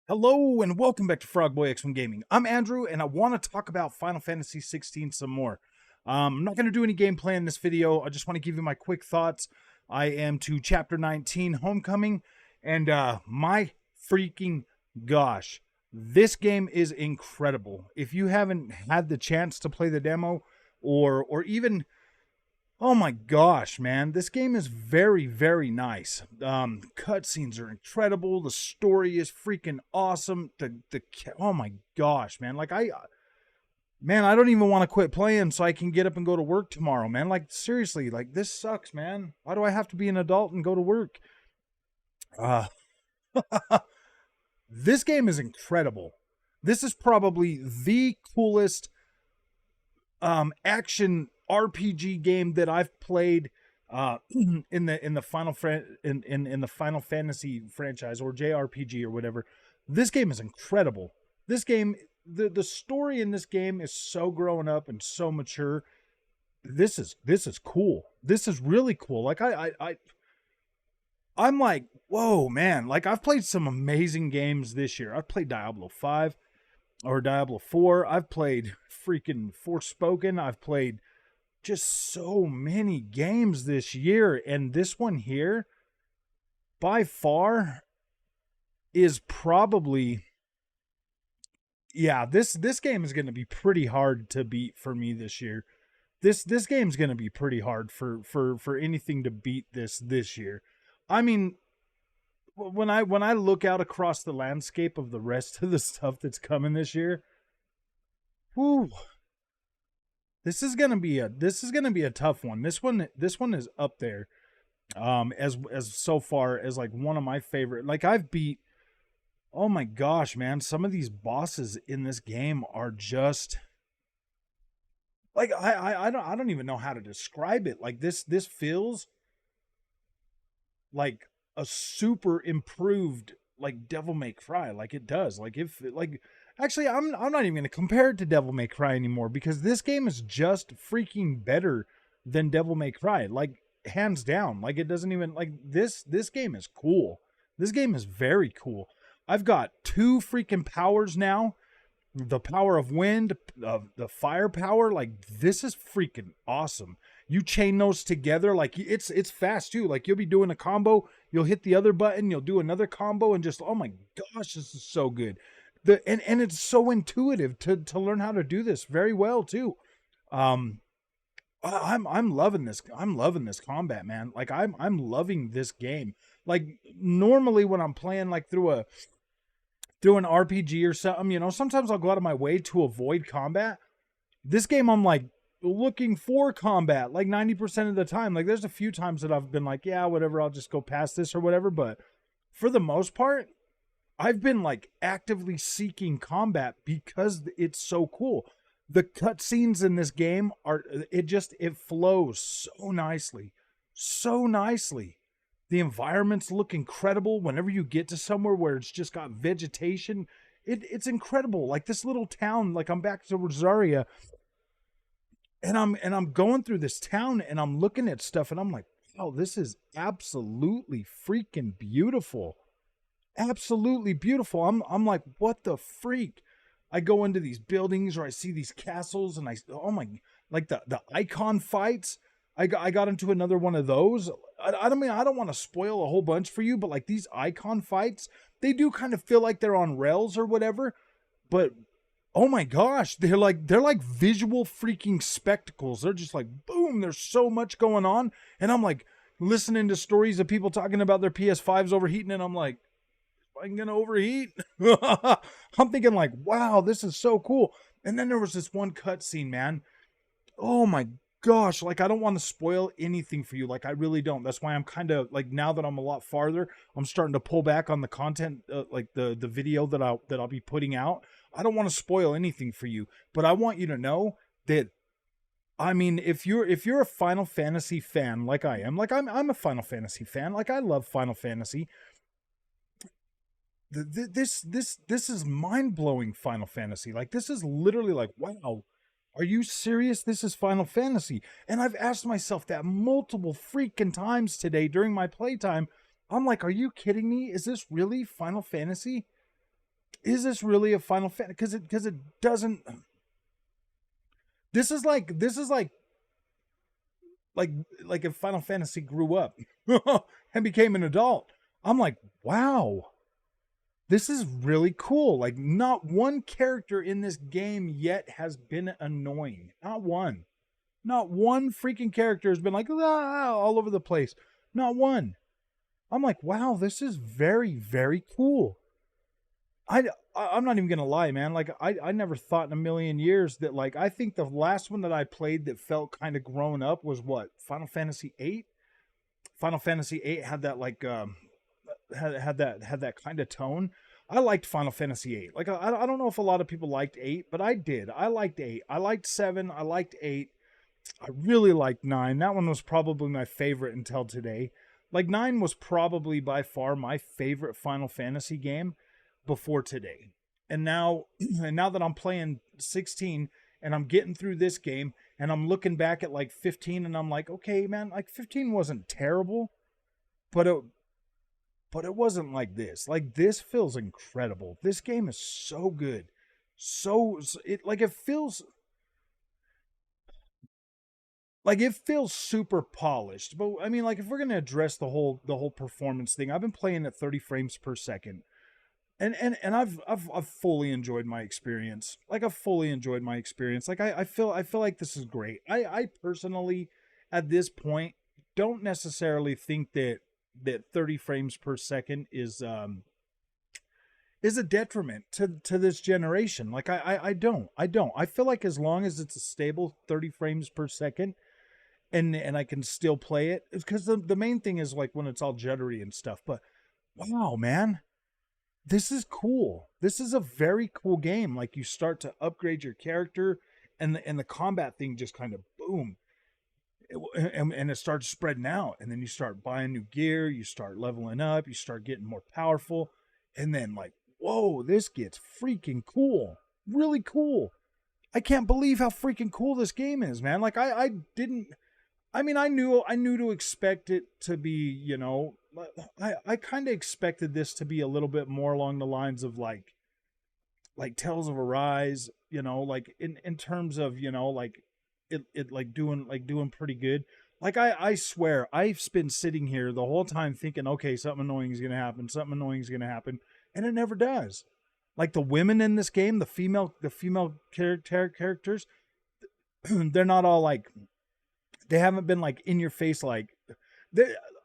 Hello and welcome back to Frogboy X1 Gaming. I'm Andrew and I want to talk about Final Fantasy 16 some more. I'm not going to do any gameplay in this video. I just want to give you my quick thoughts. I am to Chapter 19 Homecoming and my freaking gosh, this game is incredible. If you haven't had the chance to play the demo or even oh my gosh, man. This game is very, very nice. Cutscenes are incredible. The story is freaking awesome. Oh my gosh, man. Man, I don't even want to quit playing so I can get up and go to work tomorrow, man. Like, seriously, like, this sucks, man. Why do I have to be an adult and go to work? This game is incredible. This is probably the coolest action RPG game that I've played in the Final Fantasy franchise or JRPG or whatever. This game is incredible. This game, the story in this game is so grown up and so mature. This is cool. This is really cool. Like I'm like, whoa, man. Like, I've played some amazing games this year. I've played Diablo 5 or Diablo 4. I've played freaking Forspoken. I've played just so many games this year, and this one here by far is probably, yeah, this game is going to be pretty hard to beat for me this year. This game's going to be pretty hard for anything to beat this year. I mean, when I look out across the landscape of the rest of the stuff that's coming this year, whoo, this is gonna be a tough one. This one is up there, as so far as like one of my favorite. Like, I've beat, oh my gosh, man, some of these bosses in this game are just like I don't even know how to describe it. Like, this feels like a super improved like Devil May Cry. Like, it does. Like, if like. Actually, I'm not even going to compare it to Devil May Cry anymore, because this game is just freaking better than Devil May Cry. Like, hands down. Like, it doesn't even, like, this game is cool. This game is very cool. I've got 2 freaking powers now. The power of wind, the fire power. Like, this is freaking awesome. You chain those together, like, it's fast too. Like, you'll be doing a combo, you'll hit the other button, you'll do another combo, and just, oh my gosh, this is so good. And it's so intuitive to learn how to do this very well too. I'm loving this. I'm loving this combat, man. Like, I'm loving this game. Like, normally when I'm playing like through an RPG or something, you know, sometimes I'll go out of my way to avoid combat. This game, I'm like looking for combat like 90% of the time. Like, there's a few times that I've been like, yeah, whatever, I'll just go past this or whatever, but for the most part, I've been like actively seeking combat because it's so cool. The cutscenes in this game it flows so nicely. So nicely. The environments look incredible whenever you get to somewhere where it's just got vegetation. It's incredible. Like, this little town, like, I'm back to Rosaria and I'm going through this town and I'm looking at stuff and I'm like, wow, this is absolutely freaking beautiful. Absolutely beautiful. I'm like, what the freak? I go into these buildings or I see these castles and oh my, like the icon fights. I got into another one of those. I don't mean, I don't want to spoil a whole bunch for you, but like, these icon fights, they do kind of feel like they're on rails or whatever, but oh my gosh, they're like visual freaking spectacles. They're just like, boom, there's so much going on. And I'm like listening to stories of people talking about their PS5s overheating, and I'm like, I'm gonna overheat. I'm thinking like, wow, this is so cool. And then there was this one cutscene, man. Oh my gosh, like, I don't want to spoil anything for you. Like, I really don't. That's why I'm kind of like, now that I'm a lot farther, I'm starting to pull back on the content, like the video that I'll be putting out. I don't want to spoil anything for you, but I want you to know that, I mean, if you're a Final Fantasy fan like I am, like I'm a Final Fantasy fan, like, I love Final Fantasy. This is mind-blowing Final Fantasy. Like, this is literally like, wow, are you serious? This is Final Fantasy. And I've asked myself that multiple freaking times today during my playtime. I'm like, are you kidding me? Is this really Final Fantasy? is this really a Final Fantasy? Because it doesn't. This is like like if Final Fantasy grew up and became an adult. I'm like, wow, this is really cool. Like, not one character in this game yet has been annoying. Not one. Not one freaking character has been like all over the place. Not one. I'm like, wow, this is very, very cool. I'm not even gonna lie, man. Like, I never thought in a million years that, like, I think the last one that I played that felt kind of grown up was what, Final Fantasy VIII. Final Fantasy VIII had that like had that kind of tone. I liked Final Fantasy VIII. Like, I don't know if a lot of people liked 8, but I did. I liked 8. I liked 7. I liked 8. I really liked 9. That one was probably my favorite until today. Like, 9 was probably by far my favorite Final Fantasy game before today. And now that I'm playing 16 and I'm getting through this game and I'm looking back at like 15 and I'm like, okay, man, like 15 wasn't terrible, but it wasn't like this. Like, this feels incredible. This game is so good. It feels super polished. But I mean, like, if we're going to address the whole performance thing, I've been playing at 30 frames per second. And I've fully enjoyed my experience. Like, I've fully enjoyed my experience. Like, I feel like this is great. I personally, at this point, don't necessarily think that 30 frames per second is a detriment to this generation. Like, I don't. I feel like as long as it's a stable 30 frames per second and I can still play it, because the main thing is like when it's all juddery and stuff. But wow, man. This is cool. This is a very cool game. Like, you start to upgrade your character, and the combat thing just kind of boom, and it starts spreading out. And then you start buying new gear, you start leveling up, you start getting more powerful, and then, like, whoa, this gets freaking cool, really cool. I can't believe how freaking cool this game is, man. Like, I didn't. I mean, I knew to expect it to be, you know, I kind of expected this to be a little bit more along the lines of like Tales of Arise, you know, like in terms of, you know, like it like doing pretty good. Like, I swear I've been sitting here the whole time thinking, okay, something annoying is gonna happen, and it never does. Like, the women in this game, the female characters, they're not all like, they haven't been like in your face like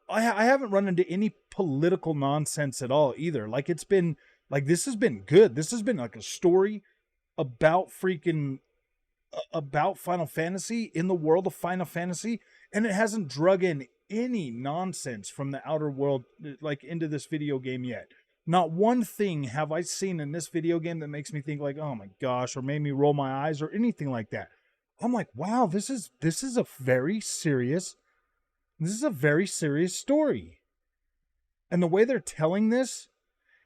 I haven't run into any political nonsense at all either. Like, it's been like, this has been good. This has been like a story about Final Fantasy, in the world of Final Fantasy, and it hasn't drug in any nonsense from the outer world like into this video game yet. Not one thing have I seen in this video game that makes me think like, oh my gosh, or made me roll my eyes or anything like that. I'm like, wow, this is a very serious story. And the way they're telling this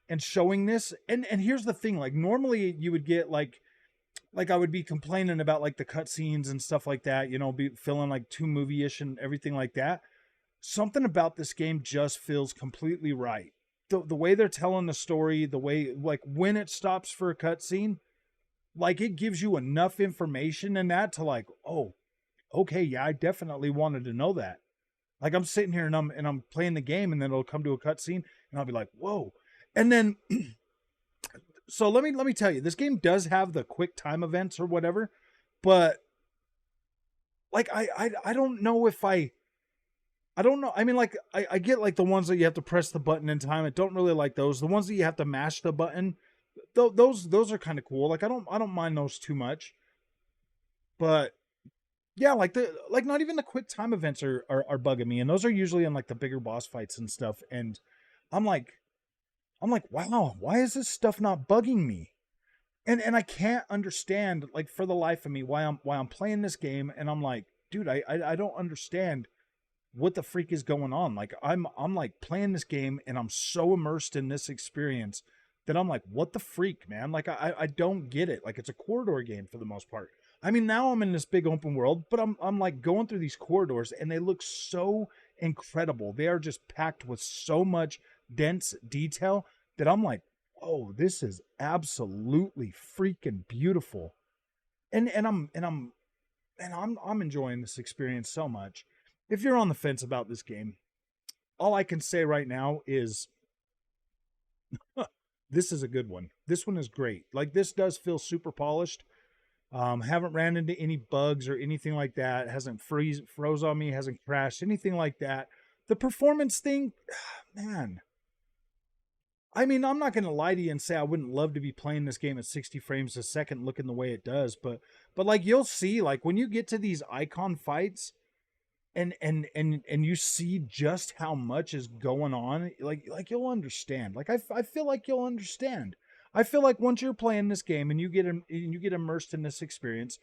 and showing this, and here's the thing, like, normally you would get like I would be complaining about like the cutscenes and stuff like that, you know, be feeling like too movie-ish and everything like that. Something about this game just feels completely right. The way they're telling the story, the way, like, when it stops for a cutscene, like, it gives you enough information in that to like, oh, okay, yeah, I definitely wanted to know that. Like, I'm sitting here and I'm playing the game, and then it'll come to a cutscene and I'll be like, whoa. And then so let me tell you, this game does have the quick time events or whatever, but like, I don't know if I don't know. I mean, like, I get like the ones that you have to press the button in time. I don't really like those. The ones that you have to mash the button, those are kind of cool. Like, I don't mind those too much. But yeah, like not even the quick time events are bugging me, and those are usually in like the bigger boss fights and stuff. And I'm like, wow, why is this stuff not bugging me? And I can't understand, like, for the life of me, why I'm playing this game, and I'm like, dude, I don't understand what the freak is going on. Like, I'm like playing this game and I'm so immersed in this experience that I'm like, what the freak, man? Like, I don't get it. Like, it's a corridor game for the most part. I mean, now I'm in this big open world, but I'm like going through these corridors and they look so incredible. They are just packed with so much dense detail that I'm like, oh, this is absolutely freaking beautiful. And I'm enjoying this experience so much. If you're on the fence about this game, all I can say right now is this is a good one. This one is great. Like, this does feel super polished. Haven't ran into any bugs or anything like that. Hasn't froze on me, hasn't crashed, anything like that. The performance thing, man. I mean, I'm not going to lie to you and say I wouldn't love to be playing this game at 60 frames a second looking the way it does, but like, you'll see, like, when you get to these icon fights and you see just how much is going on, like you'll understand. Like, I feel like you'll understand. I feel like once you're playing this game and you get immersed in this experience,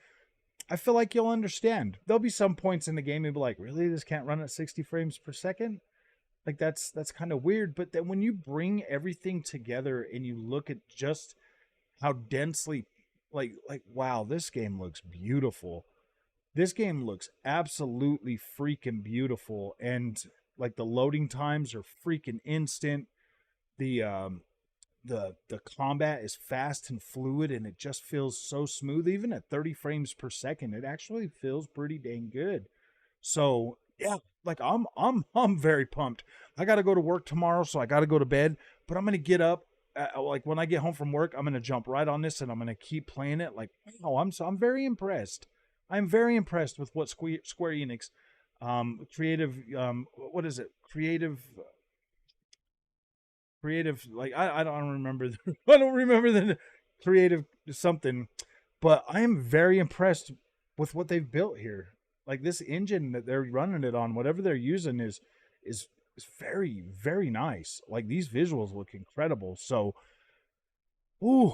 I feel like you'll understand. There'll be some points in the game you'll be like, really, this can't run at 60 frames per second? Like, that's kind of weird. But then when you bring everything together and you look at just how densely, like wow, this game looks beautiful. This game looks absolutely freaking beautiful, and like, the loading times are freaking instant. The combat is fast and fluid, and it just feels so smooth. Even at 30 frames per second, it actually feels pretty dang good. So yeah, like, I'm very pumped. I got to go to work tomorrow, so I got to go to bed. But I'm gonna get up. Like, when I get home from work, I'm gonna jump right on this and I'm gonna keep playing it. Like, wow, I'm very impressed. I'm very impressed with what Square Enix, creative, what is it? Creative. Like, I don't remember. I don't remember the creative something, but I am very impressed with what they've built here. Like, this engine that they're running it on, whatever they're using, is very, very nice. Like, these visuals look incredible. So, ooh,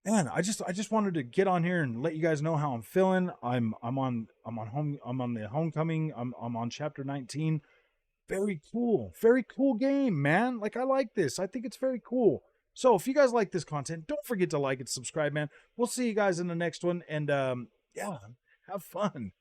man, I just wanted to get on here and let you guys know how I'm feeling. I'm on the homecoming. I'm on chapter 19. Very cool. Very cool game, man. Like, I like this. I think it's very cool. So if you guys like this content, don't forget to like and subscribe, man. We'll see you guys in the next one, and yeah, have fun.